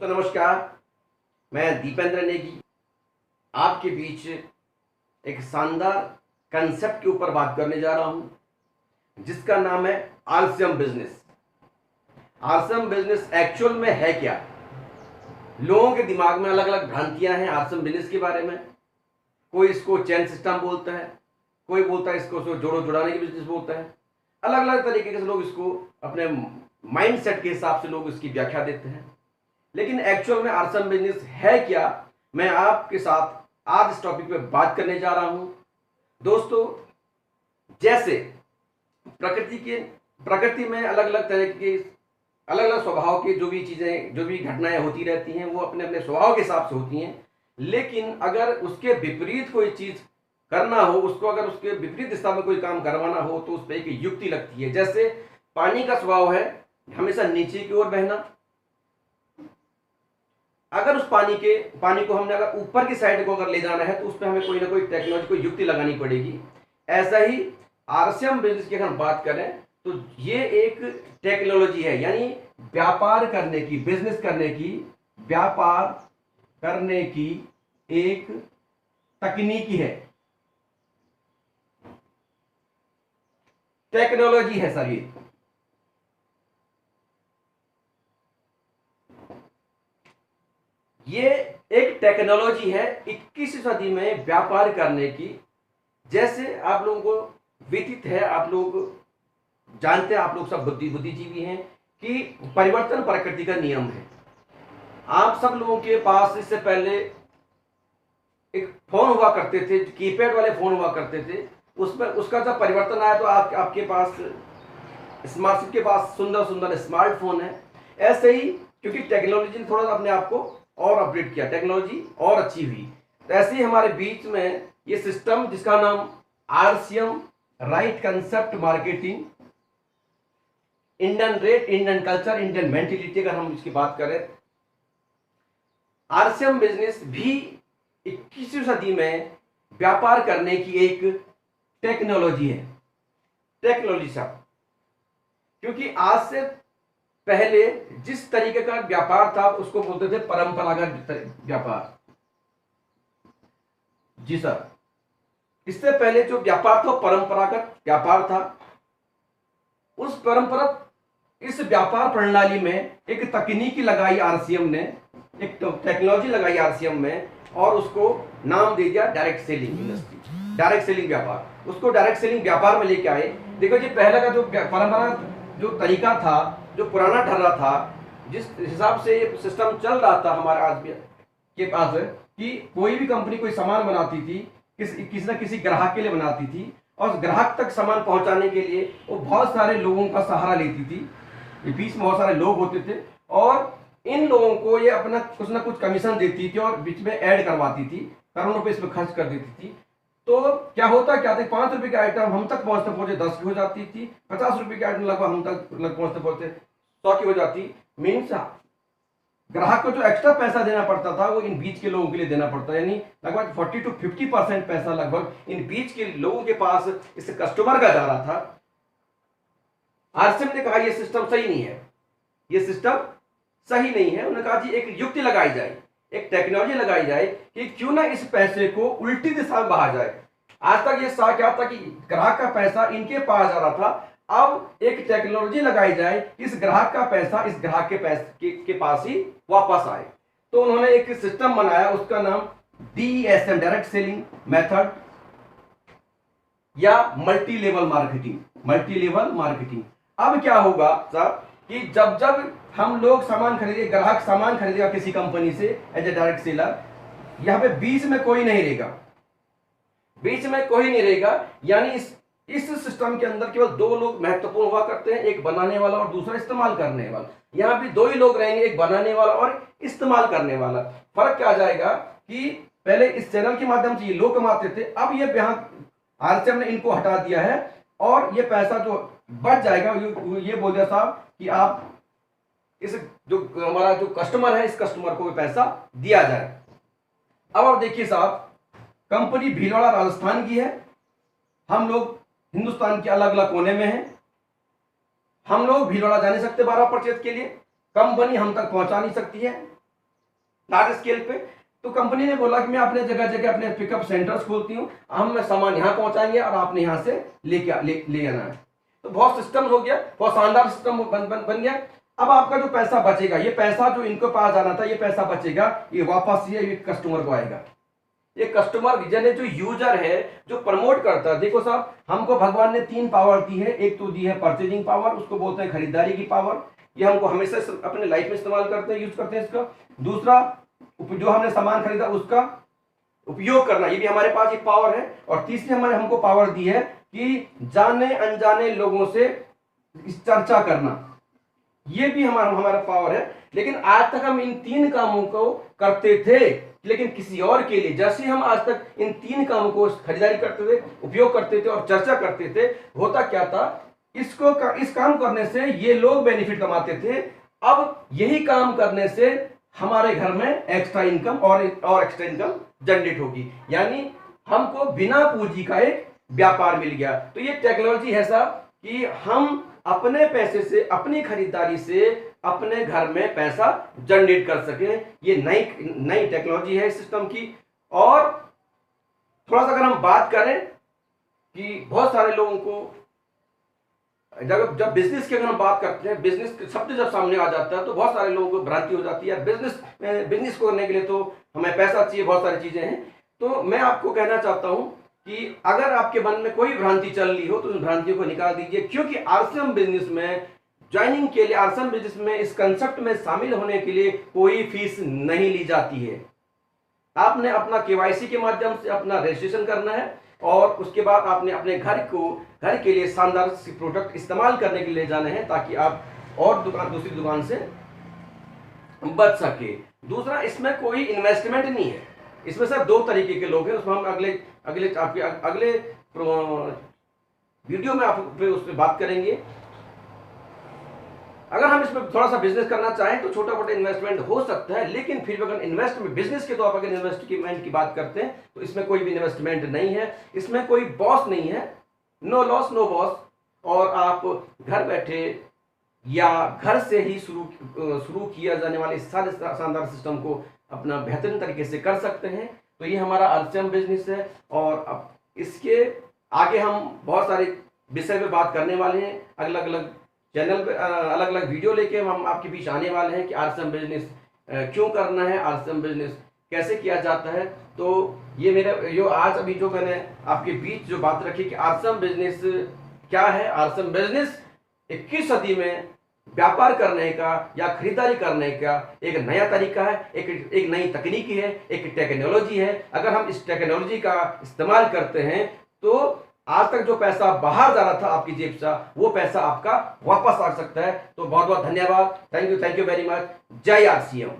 तो नमस्कार। मैं दीपेंद्र नेगी आपके बीच एक शानदार कंसेप्ट के ऊपर बात करने जा रहा हूं, जिसका नाम है RCM business. RCM business actual में है क्या? लोगों के दिमाग में अलग अलग भ्रांतियां हैं आरसीएम बिजनेस के बारे में। कोई इसको चेन सिस्टम बोलता है, कोई बोलता है इसको जोड़ो जुड़ाने की बिजनेस बोलता है। अलग अलग तरीके से लोग इसको अपने माइंड सेट के हिसाब से लोग इसकी व्याख्या देते हैं। लेकिन एक्चुअल में आरसीएम बिजनेस है क्या, मैं आपके साथ आज इस टॉपिक पे बात करने जा रहा हूं। दोस्तों, जैसे प्रकृति में अलग अलग तरह के अलग अलग स्वभाव के जो भी चीजें, जो भी घटनाएं होती रहती हैं, वो अपने अपने स्वभाव के हिसाब से होती हैं। लेकिन अगर उसके विपरीत कोई चीज करना हो, उसको अगर उसके विपरीत दिशा में कोई काम करवाना हो, तो उस पर एक युक्ति लगती है। जैसे पानी का स्वभाव है हमेशा नीचे की ओर बहना। अगर उस पानी को हमने अगर ऊपर की साइड को अगर ले जाना है, तो उस पर हमें कोई ना कोई टेक्नोलॉजी, कोई युक्ति लगानी पड़ेगी। ऐसा ही आरसीएम बिजनेस की अगर हम बात करें, तो ये एक टेक्नोलॉजी है, यानी व्यापार करने की, बिजनेस करने की, व्यापार करने की एक तकनीकी है, टेक्नोलॉजी है सर। ये एक टेक्नोलॉजी है 21वीं सदी में व्यापार करने की। जैसे आप लोगों को विदित है, आप लोग जानते हैं, आप लोग सब बुद्धिजीवी हैं कि परिवर्तन प्रकृति का नियम है। आप सब लोगों के पास इससे पहले एक फोन हुआ करते थे, कीपैड वाले फोन हुआ करते थे। उसमें उसका जब परिवर्तन आया तो आपके पास स्मार्टफोन के पास सुंदर सुंदर स्मार्टफोन है। ऐसे ही क्योंकि टेक्नोलॉजी ने थोड़ा सा अपने आप को और अपडेट किया, टेक्नोलॉजी और अच्छी हुई, तो ऐसे ही हमारे बीच में ये सिस्टम, जिसका नाम RCM, right concept marketing, Indian rate, Indian culture, Indian mentality, अगर हम इसकी बात करें, आरसीएम बिजनेस भी 21वीं सदी में व्यापार करने की एक टेक्नोलॉजी है। टेक्नोलॉजी साहब, क्योंकि आज से पहले जिस तरीके का व्यापार था उसको बोलते थे परंपरागत व्यापार। जी सर, इससे पहले जो व्यापार था परंपरागत व्यापार था। उस परंपरा, इस व्यापार प्रणाली में एक तकनीकी लगाई आरसीएम ने, एक टेक्नोलॉजी लगाई आरसीएम में, और उसको नाम दे दिया direct selling industry, direct selling व्यापार। उसको डायरेक्ट सेलिंग व्यापार में लेके आए। देखो जी, पहले का जो परंपरा, जो तरीका था, जो पुराना ढर्रा था, जिस हिसाब से ये सिस्टम चल रहा था हमारे आज के पास, कि कोई भी कंपनी कोई सामान बनाती थी, किसी न किसी ग्राहक के लिए बनाती थी, और ग्राहक तक सामान पहुंचाने के लिए वो बहुत सारे लोगों का सहारा लेती थी। ये बीच में बहुत सारे लोग होते थे, और इन लोगों को ये अपना कुछ ना कुछ कमीशन देती थी, और बीच में ऐड करवाती थी, करोड़ों रुपए इसमें खर्च कर देती थी। तो क्या होता क्या था, 5 रुपए की आइटम हम तक पहुंचते पहुंचे 10 की हो जाती थी, 50 रुपए की आइटम लगभग हम तक पहुंचते पहुंचते 100 की हो जाती। मीन्स ग्राहक को जो एक्स्ट्रा पैसा देना पड़ता था वो इन बीच के लोगों के लिए देना पड़ता, यानी लगभग 40 to 50% पैसा लगभग इन बीच के लोगों के पास, इस कस्टमर का जा रहा था। आरसीएम ने कहा ये सिस्टम सही नहीं है, ये सिस्टम सही नहीं है। उन्होंने कहा जी एक युक्ति लगाई जाए, एक टेक्नोलॉजी लगाई जाए कि क्यों ना इस पैसे को उल्टी दिशा में बहा जाए। आज तक ये क्या था कि ग्राहक का पैसा इनके पास जा रहा था, अब एक टेक्नोलॉजी लगाई जाए कि इस ग्राहक का पैसा इस ग्राहक के पैसे के पास ही वापस आए। तो उन्होंने एक सिस्टम बनाया, उसका नाम डीएसएम, डायरेक्ट सेलिंग मेथड, या multi level marketing, multi level marketing. अब क्या होगा सर कि जब जब हम लोग सामान खरीदेंगे, ग्राहक सामान खरीदेगा किसी कंपनी से एज ए डायरेक्ट सेलर, यहां पे बीच में कोई नहीं रहेगा, बीच में कोई नहीं रहेगा। यानी इस सिस्टम के अंदर केवल 2 लोग महत्वपूर्ण हुआ करते हैं, एक बनाने वाला और दूसरा इस्तेमाल करने वाला। यहां भी 2 ही लोग रहेंगे, एक बनाने वाला और इस्तेमाल करने वाला। फर्क क्या आ जाएगा कि पहले इस चैनल के माध्यम से ये लोग कमाते थे, अब ये यहां आरसीएम ने इनको हटा दिया है, और ये पैसा जो बच जाएगा, ये बोल दिया साहब कि आप इस जो हमारा जो कस्टमर है, इस कस्टमर को पैसा दिया जाए। अब आप देखिए साहब, कंपनी भीलवाड़ा राजस्थान की है, हम लोग हिंदुस्तान के अलग अलग कोने में हैं, हम लोग भीलवाड़ा जा नहीं सकते 12 परचेज के लिए, कंपनी हम तक पहुंचा नहीं सकती है। लार्ज स्केल पे। तो कंपनी ने बोला कि मैं अपने जगह जगह अपने पिकअप सेंटर्स खोलती हूँ, हम सामान यहाँ पहुंचाएंगे और आपने यहाँ से ले आना है। तो बहुत सिस्टम हो गया, बहुत शानदार सिस्टम बन गया। अब आपका जो पैसा बचेगा, ये पैसा जो इनको पास जाना था, ये पैसा बचेगा, ये वापस ये कस्टमर को आएगा। ये कस्टमर यानी जो यूजर है, जो प्रमोट करता है। देखो साहब, हमको भगवान ने 3 पावर दी है। एक तो दी है परचेजिंग पावर, उसको बोलते हैं खरीदारी की पावर, ये हमको हमेशा अपने लाइफ में इस्तेमाल करते हैं, यूज करते हैं इसका। दूसरा, जो हमने सामान खरीदा उसका उपयोग करना, ये भी हमारे पास ये पावर है। और तीसरी हमारे हमको पावर दी है कि जाने अनजाने लोगों से चर्चा करना, ये भी हमारा पावर है। लेकिन आज तक हम इन 3 कामों को करते थे, लेकिन किसी और के लिए। जैसे हम आज तक इन 3 कामों को खरीदारी करते थे, उपयोग करते थे और चर्चा करते थे, होता क्या था, इस काम करने से ये लोग बेनिफिट कमाते थे। अब यही काम करने से हमारे घर में एक्स्ट्रा इनकम और एक्स्ट्रा इनकम जनरेट होगी, यानी हमको बिना पूंजी का एक व्यापार मिल गया। तो ये टेक्नोलॉजी है साहब कि हम अपने पैसे से, अपनी खरीदारी से अपने घर में पैसा जनरेट कर सके। ये नई टेक्नोलॉजी है सिस्टम की। और थोड़ा सा अगर हम बात करें कि बहुत सारे लोगों को जब बिजनेस की अगर हम बात करते हैं, बिजनेस शब्द जब सामने आ जाता है तो बहुत सारे लोगों को भ्रांति हो जाती है, बिजनेस को करने के लिए तो हमें पैसा चाहिए, बहुत सारी चीजें हैं। तो मैं आपको कहना चाहता हूं कि अगर आपके मन में कोई भ्रांति चल रही हो तो उस भ्रांति को निकाल दीजिए, क्योंकि आरसीएम बिजनेस में ज्वाइनिंग के लिए, आरसीएम बिजनेस में इस कंसेप्ट में शामिल होने के लिए कोई फीस नहीं ली जाती है। आपने अपना केवाईसी के माध्यम से अपना रजिस्ट्रेशन करना है और उसके बाद आपने अपने घर के लिए शानदार प्रोडक्ट इस्तेमाल करने के लिए जाने हैं, ताकि आप और दूसरी दुकान से बच सके। दूसरा, इसमें कोई इन्वेस्टमेंट नहीं है। इसमें सर 2 तरीके के लोग हैं, उसमें हम अगले वीडियो में आप उस पर बात करेंगे। अगर हम इसमें थोड़ा सा बिजनेस करना चाहें तो छोटा मोटा इन्वेस्टमेंट हो सकता है, लेकिन फिर अगर इन्वेस्टमेंट बिजनेस के तौर पर अगर इन्वेस्टमेंट की बात करते हैं तो इसमें कोई भी इन्वेस्टमेंट नहीं है, इसमें कोई बॉस नहीं है, नो लॉस नो बॉस। और आप घर बैठे या घर से ही शुरू किया जाने वाले सारे शानदार सिस्टम को अपना बेहतरीन तरीके से कर सकते हैं। तो ये हमारा आरसीएम बिजनेस है। और अब इसके आगे हम बहुत सारे विषय पे बात करने वाले हैं, अलग अलग चैनल पे अलग अलग वीडियो लेके हम आपके बीच आने वाले हैं कि आरसीएम बिजनेस क्यों करना है, आरसीएम बिजनेस कैसे किया जाता है। तो ये मेरे जो आज अभी जो मैंने आपके बीच जो बात रखी कि आरसीएम बिजनेस क्या है। आरसीएम बिजनेस 21 सदी में व्यापार करने का या खरीदारी करने का एक नया तरीका है, एक नई तकनीकी है, एक टेक्नोलॉजी है। अगर हम इस टेक्नोलॉजी का इस्तेमाल करते हैं तो आज तक जो पैसा बाहर जा रहा था आपकी जेब से, वो पैसा आपका वापस आ सकता है। तो बहुत बहुत धन्यवाद, थैंक यू वेरी मच। जय आरसीएम।